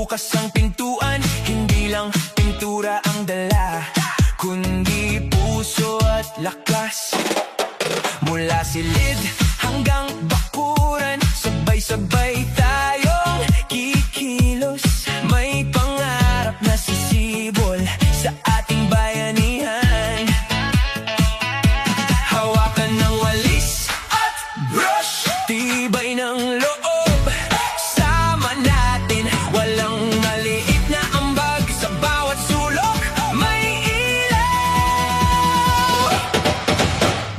bukas ang pintuan, hindi lang pintura ang dala, kundi puso at lakas. Mula silid hanggang bakuran, sabay-sabay tayong kikilos. May pangarap na sisibol sa ating bayanihan. Hawakan ng walis at brush, tibay ng loob, sama natin. Walang maliit na ambag, sa bawat sulok may ilaw.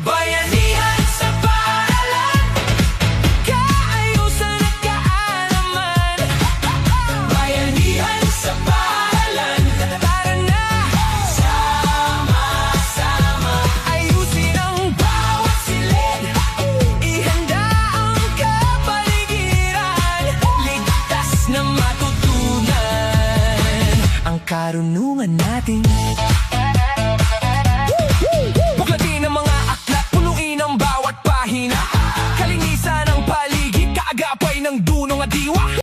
Bayanihan sa paaralan, kaayusan at kaalaman. Bayanihan sa paaralan, tara na, sama-sama. Ayusin ang bawat silid, ihanda ang kapaligiran, ligtas na matutunan ang karunungan natin.